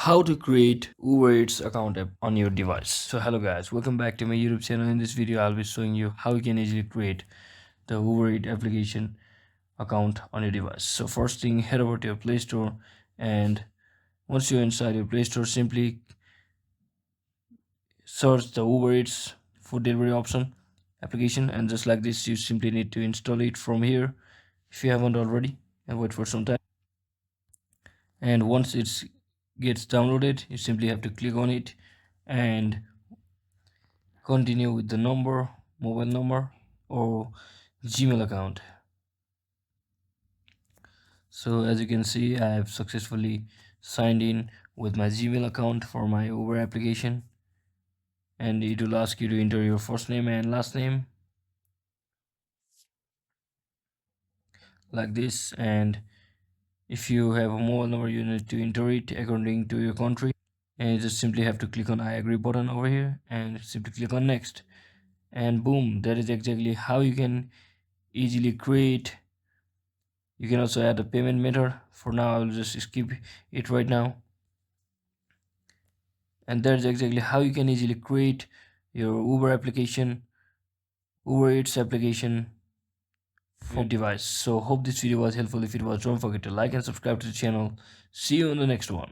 How to create UberEats account app on your device. So hello guys, welcome back to my YouTube channel. In this video I'll be showing you how you can easily create the UberEats application account on your device. So first thing, head over to your Play Store, and once you're inside your Play Store, simply search the UberEats food delivery option application, and just like this you simply need to install it from here if you haven't already, and wait for some time. And once it gets downloaded, you simply have to click on it and continue with the mobile number or Gmail account. So as you can see, I have successfully signed in with my Gmail account for my Uber application, and it will ask you to enter your first name and last name like this. And if you have a mobile number, you need to enter it according to your country, and you just simply have to click on I agree button over here and simply click on next, and boom, that is exactly how you can easily create. You can also add a payment method. For now I'll just skip it right now, and that's exactly how you can easily create your Uber Eats application for your device. So hope this video was helpful. If it was, don't forget to like and subscribe to the channel. See you in the next one.